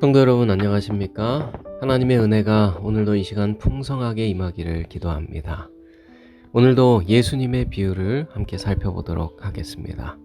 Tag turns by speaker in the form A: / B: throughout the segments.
A: 성도 여러분 안녕하십니까? 하나님의 은혜가 오늘도 이 시간 풍성하게 임하기를 기도합니다. 오늘도 예수님의 비유를 함께 살펴보도록 하겠습니다.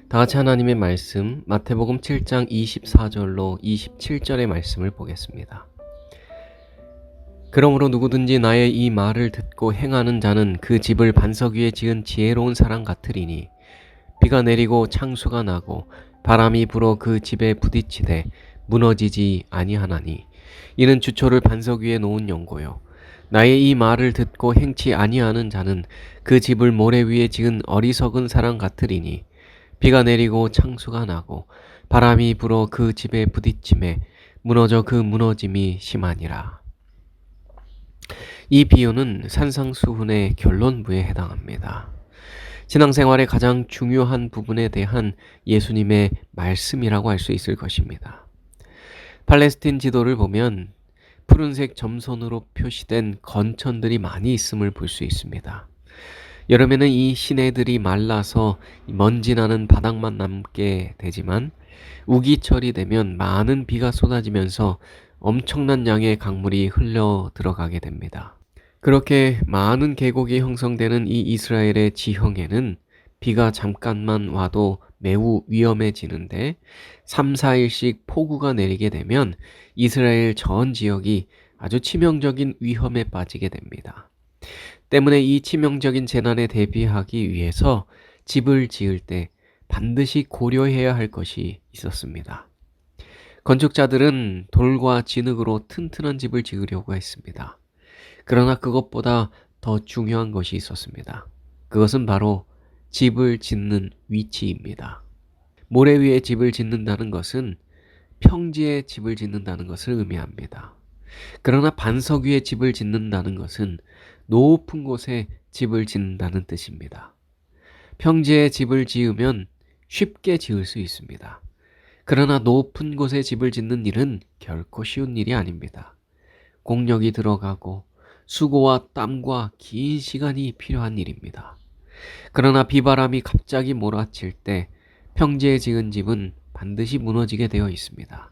A: 다 같이 하나님의 말씀 마태복음 7장 24절로 27절의 말씀을 보겠습니다. 그러므로 누구든지 나의 이 말을 듣고 행하는 자는 그 집을 반석 위에 지은 지혜로운 사람 같으리니 비가 내리고 창수가 나고 바람이 불어 그 집에 부딪히되 무너지지 아니하나니 이는 주초를 반석 위에 놓은 연고요. 나의 이 말을 듣고 행치 아니하는 자는 그 집을 모래 위에 지은 어리석은 사람 같으리니 비가 내리고 창수가 나고 바람이 불어 그 집에 부딪힘에 무너져 그 무너짐이 심하니라. 이 비유는 산상수훈의 결론부에 해당합니다. 신앙생활의 가장 중요한 부분에 대한 예수님의 말씀이라고 할 수 있을 것입니다. 팔레스틴 지도를 보면 푸른색 점선으로 표시된 건천들이 많이 있음을 볼 수 있습니다. 여름에는 이 시내들이 말라서 먼지 나는 바닥만 남게 되지만 우기철이 되면 많은 비가 쏟아지면서 엄청난 양의 강물이 흘러 들어가게 됩니다. 그렇게 많은 계곡이 형성되는 이 이스라엘의 지형에는 비가 잠깐만 와도 매우 위험해지는데 3, 4일씩 폭우가 내리게 되면 이스라엘 전 지역이 아주 치명적인 위험에 빠지게 됩니다. 때문에 이 치명적인 재난에 대비하기 위해서 집을 지을 때 반드시 고려해야 할 것이 있었습니다. 건축자들은 돌과 진흙으로 튼튼한 집을 지으려고 했습니다. 그러나 그것보다 더 중요한 것이 있었습니다. 그것은 바로 집을 짓는 위치입니다. 모래 위에 집을 짓는다는 것은 평지에 집을 짓는다는 것을 의미합니다. 그러나 반석 위에 집을 짓는다는 것은 높은 곳에 집을 짓는다는 뜻입니다. 평지에 집을 지으면 쉽게 지을 수 있습니다. 그러나 높은 곳에 집을 짓는 일은 결코 쉬운 일이 아닙니다. 공력이 들어가고 수고와 땀과 긴 시간이 필요한 일입니다. 그러나 비바람이 갑자기 몰아칠 때 평지에 지은 집은 반드시 무너지게 되어 있습니다.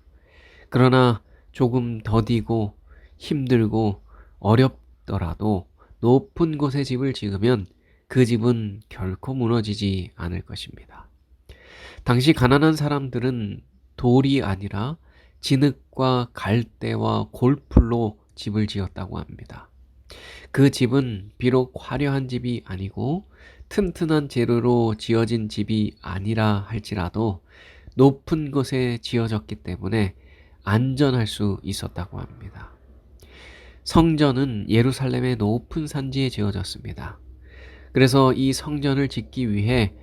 A: 그러나 조금 더디고 힘들고 어렵더라도 높은 곳에 집을 지으면 그 집은 결코 무너지지 않을 것입니다. 당시 가난한 사람들은 돌이 아니라 진흙과 갈대와 골풀로 집을 지었다고 합니다. 그 집은 비록 화려한 집이 아니고 튼튼한 재료로 지어진 집이 아니라 할지라도 높은 곳에 지어졌기 때문에 안전할 수 있었다고 합니다. 성전은 예루살렘의 높은 산지에 지어졌습니다. 그래서 이 성전을 짓기 위해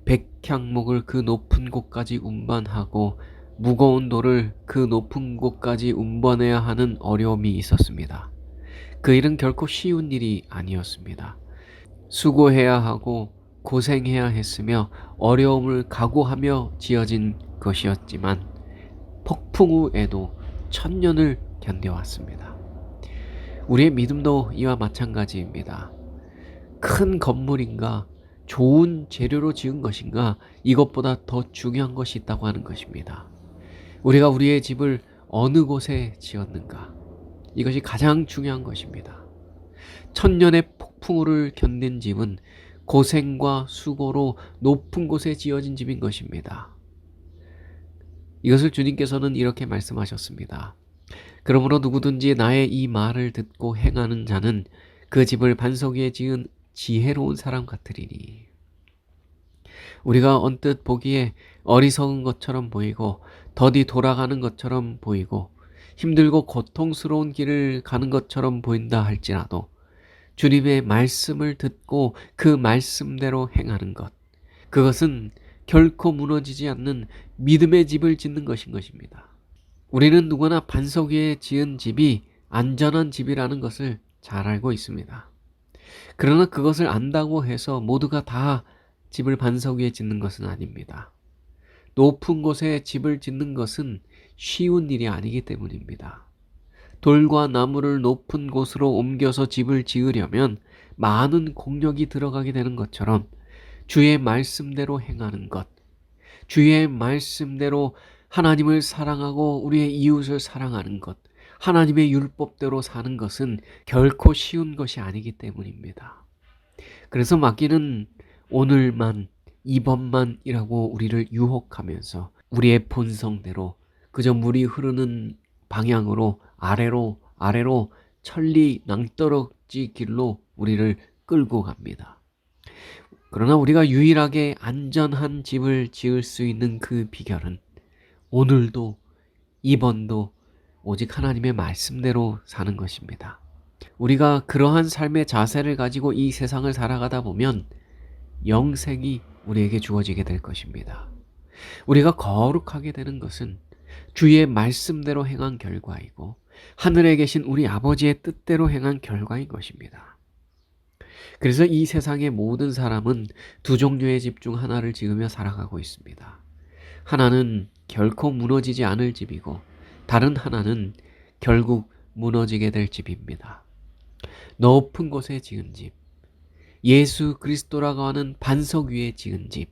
A: 백향목을 그 높은 곳까지 운반하고 무거운 돌을 그 높은 곳까지 운반해야 하는 어려움이 있었습니다. 그 일은 결코 쉬운 일이 아니었습니다. 수고해야 하고 고생해야 했으며 어려움을 각오하며 지어진 것이었지만 폭풍 후에도 1000년을 견뎌왔습니다. 우리의 믿음도 이와 마찬가지입니다. 큰 건물인가 좋은 재료로 지은 것인가 이것보다 더 중요한 것이 있다고 하는 것입니다. 우리가 우리의 집을 어느 곳에 지었는가 이것이 가장 중요한 것입니다. 1000년의 폭풍우를 견딘 집은 고생과 수고로 높은 곳에 지어진 집인 것입니다. 이것을 주님께서는 이렇게 말씀하셨습니다. 그러므로 누구든지 나의 이 말을 듣고 행하는 자는 그 집을 반석 위에 지은 지혜로운 사람 같으리니. 우리가 언뜻 보기에 어리석은 것처럼 보이고 더디 돌아가는 것처럼 보이고 힘들고 고통스러운 길을 가는 것처럼 보인다 할지라도 주님의 말씀을 듣고 그 말씀대로 행하는 것, 그것은 결코 무너지지 않는 믿음의 집을 짓는 것인 것입니다. 우리는 누구나 반석 위에 지은 집이 안전한 집이라는 것을 잘 알고 있습니다. 그러나 그것을 안다고 해서 모두가 다 집을 반석 위에 짓는 것은 아닙니다. 높은 곳에 집을 짓는 것은 쉬운 일이 아니기 때문입니다. 돌과 나무를 높은 곳으로 옮겨서 집을 지으려면 많은 공력이 들어가게 되는 것처럼 주의 말씀대로 행하는 것, 주의 말씀대로 하나님을 사랑하고 우리의 이웃을 사랑하는 것, 하나님의 율법대로 사는 것은 결코 쉬운 것이 아니기 때문입니다. 그래서 마귀는 오늘만, 이번만이라고 우리를 유혹하면서 우리의 본성대로 그저 물이 흐르는 방향으로 아래로 천리 낭떠러지 길로 우리를 끌고 갑니다. 그러나 우리가 유일하게 안전한 집을 지을 수 있는 그 비결은 오늘도 이번도 오직 하나님의 말씀대로 사는 것입니다. 우리가 그러한 삶의 자세를 가지고 이 세상을 살아가다 보면 영생이 우리에게 주어지게 될 것입니다. 우리가 거룩하게 되는 것은 주의 말씀대로 행한 결과이고 하늘에 계신 우리 아버지의 뜻대로 행한 결과인 것입니다. 그래서 이 세상의 모든 사람은 두 종류의 집 중 하나를 지으며 살아가고 있습니다. 하나는 결코 무너지지 않을 집이고 다른 하나는 결국 무너지게 될 집입니다. 높은 곳에 지은 집, 예수 그리스도라고 하는 반석 위에 지은 집,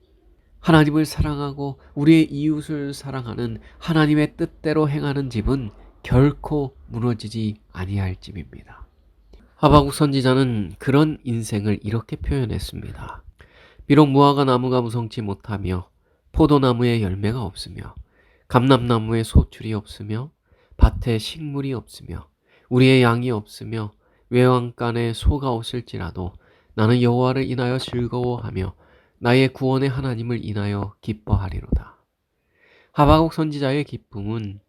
A: 하나님을 사랑하고 우리의 이웃을 사랑하는 하나님의 뜻대로 행하는 집은 결코 무너지지 아니할 집입니다. 하박국 선지자는 그런 인생을 이렇게 표현했습니다. 비록 무화과 나무가 무성치 못하며 포도나무에 열매가 없으며 감람나무에 소출이 없으며 밭에 식물이 없으며 우리의 양이 없으며 외양간에 소가 없을지라도 나는 여호와를 인하여 즐거워하며 나의 구원의 하나님을 인하여 기뻐하리로다. 하박국 선지자의 기쁨은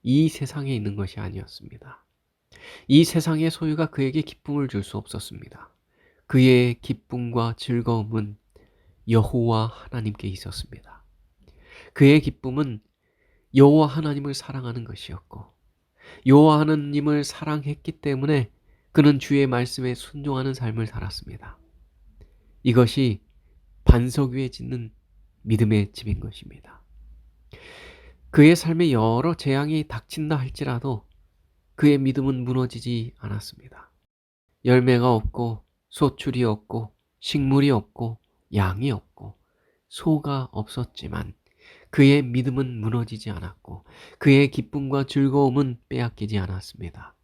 A: 이 세상에 있는 것이 아니었습니다. 이 세상의 소유가 그에게 기쁨을 줄 수 없었습니다. 그의 기쁨과 즐거움은 여호와 하나님께 있었습니다. 그의 기쁨은 여호와 하나님을 사랑하는 것이었고 여호와 하나님을 사랑했기 때문에 그는 주의 말씀에 순종하는 삶을 살았습니다. 이것이 반석 위에 짓는 믿음의 집인 것입니다. 그의 삶에 여러 재앙이 닥친다 할지라도 그의 믿음은 무너지지 않았습니다. 열매가 없고 소출이 없고 식물이 없고 양이 없고 소가 없었지만 그의 믿음은 무너지지 않았고 그의 기쁨과 즐거움은 빼앗기지 않았습니다.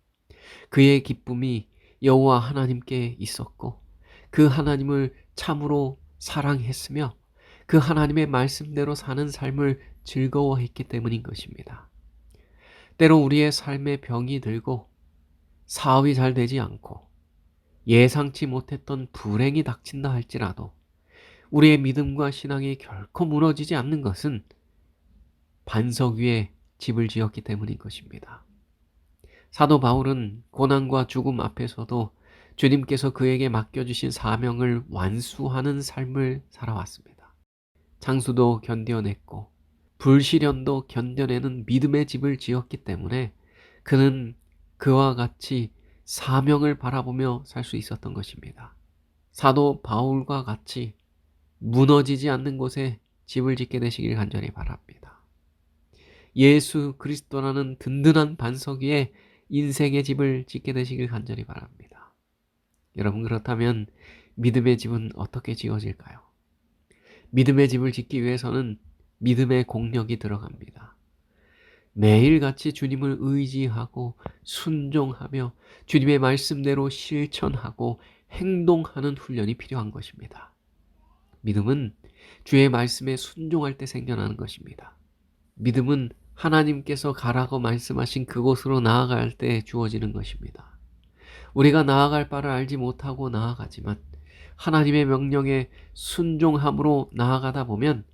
A: 그의 기쁨이 여호와 하나님께 있었고 그 하나님을 참으로 사랑했으며 그 하나님의 말씀대로 사는 삶을 즐거워했기 때문인 것입니다. 때로 우리의 삶에 병이 들고 사업이 잘 되지 않고 예상치 못했던 불행이 닥친다 할지라도 우리의 믿음과 신앙이 결코 무너지지 않는 것은 반석 위에 집을 지었기 때문인 것입니다. 사도 바울은 고난과 죽음 앞에서도 주님께서 그에게 맡겨주신 사명을 완수하는 삶을 살아왔습니다. 장수도 견뎌냈고 불시련도 견뎌내는 믿음의 집을 지었기 때문에 그는 그와 같이 사명을 바라보며 살 수 있었던 것입니다. 사도 바울과 같이 무너지지 않는 곳에 집을 짓게 되시길 간절히 바랍니다. 예수 그리스도라는 든든한 반석 위에 인생의 집을 짓게 되시길 간절히 바랍니다. 여러분, 그렇다면 믿음의 집은 어떻게 지어질까요? 믿음의 집을 짓기 위해서는 믿음의 공력이 들어갑니다. 매일같이 주님을 의지하고 순종하며 주님의 말씀대로 실천하고 행동하는 훈련이 필요한 것입니다. 믿음은 주의 말씀에 순종할 때 생겨나는 것입니다. 믿음은 하나님께서 가라고 말씀하신 그곳으로 나아갈 때 주어지는 것입니다. 우리가 나아갈 바를 알지 못하고 나아가지만 하나님의 명령에 순종함으로 나아가다 보면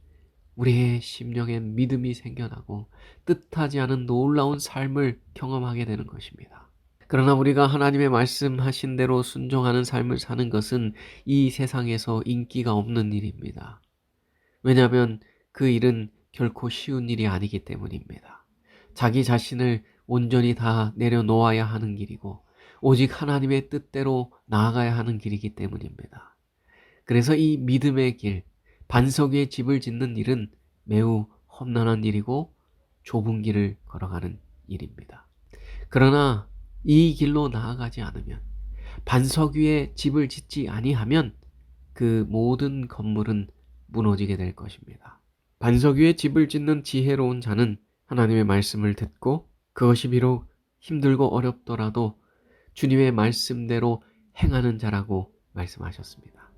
A: 우리의 심령엔 믿음이 생겨나고 뜻하지 않은 놀라운 삶을 경험하게 되는 것입니다. 그러나 우리가 하나님의 말씀하신 대로 순종하는 삶을 사는 것은 이 세상에서 인기가 없는 일입니다. 왜냐하면 그 일은 결코 쉬운 일이 아니기 때문입니다. 자기 자신을 온전히 다 내려놓아야 하는 길이고 오직 하나님의 뜻대로 나아가야 하는 길이기 때문입니다. 그래서 이 믿음의 길, 반석 위에 집을 짓는 일은 매우 험난한 일이고 좁은 길을 걸어가는 일입니다. 그러나 이 길로 나아가지 않으면, 반석 위에 집을 짓지 아니하면 그 모든 건물은 무너지게 될 것입니다. 반석 위에 집을 짓는 지혜로운 자는 하나님의 말씀을 듣고 그것이 비록 힘들고 어렵더라도 주님의 말씀대로 행하는 자라고 말씀하셨습니다.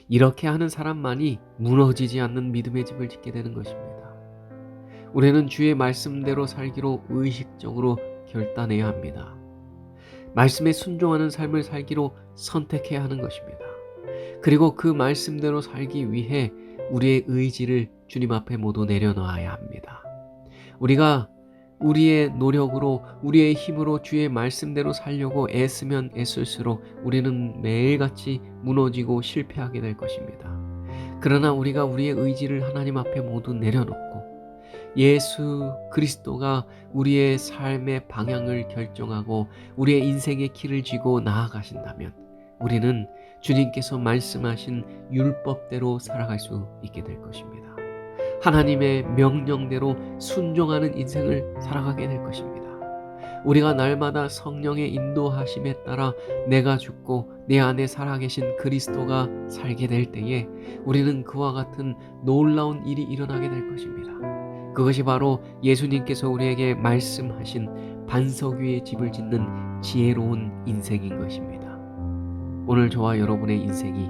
A: 이렇게 하는 사람만이 무너지지 않는 믿음의 집을 짓게 되는 것입니다. 우리는 주의 말씀대로 살기로 의식적으로 결단해야 합니다. 말씀에 순종하는 삶을 살기로 선택해야 하는 것입니다. 그리고 그 말씀대로 살기 위해 우리의 의지를 주님 앞에 모두 내려놓아야 합니다. 우리가 우리의 노력으로, 우리의 힘으로 주의 말씀대로 살려고 애쓰면 애쓸수록 우리는 매일같이 무너지고 실패하게 될 것입니다. 그러나 우리가 우리의 의지를 하나님 앞에 모두 내려놓고 예수 그리스도가 우리의 삶의 방향을 결정하고 우리의 인생의 길을 쥐고 나아가신다면 우리는 주님께서 말씀하신 율법대로 살아갈 수 있게 될 것입니다. 하나님의 명령대로 순종하는 인생을 살아가게 될 것입니다. 우리가 날마다 성령의 인도하심에 따라 내가 죽고 내 안에 살아계신 그리스도가 살게 될 때에 우리는 그와 같은 놀라운 일이 일어나게 될 것입니다. 그것이 바로 예수님께서 우리에게 말씀하신 반석 위에 집을 짓는 지혜로운 인생인 것입니다. 오늘 저와 여러분의 인생이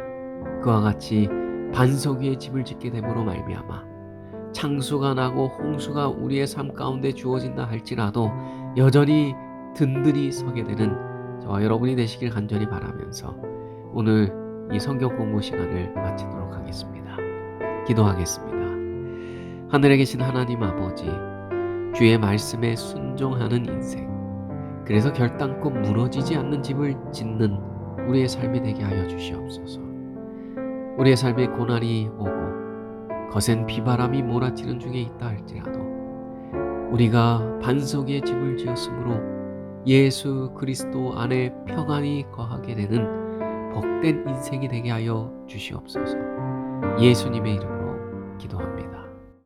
A: 그와 같이 반석 위에 집을 짓게 됨으로 말미암아 창수가 나고 홍수가 우리의 삶 가운데 주어진다 할지라도 여전히 든든히 서게 되는 저와 여러분이 되시길 간절히 바라면서 오늘 이 성경 공부 시간을 마치도록 하겠습니다. 기도하겠습니다. 하늘에 계신 하나님 아버지, 주의 말씀에 순종하는 인생, 그래서 결단코 무너지지 않는 집을 짓는 우리의 삶이 되게 하여 주시옵소서. 우리의 삶에 고난이 오고 거센 비바람이 몰아치는 중에 있다 할지라도 우리가 반석 위에 집을 지었으므로 예수 그리스도 안에 평안이 거하게 되는 복된 인생이 되게 하여 주시옵소서. 예수님의 이름으로 기도합니다.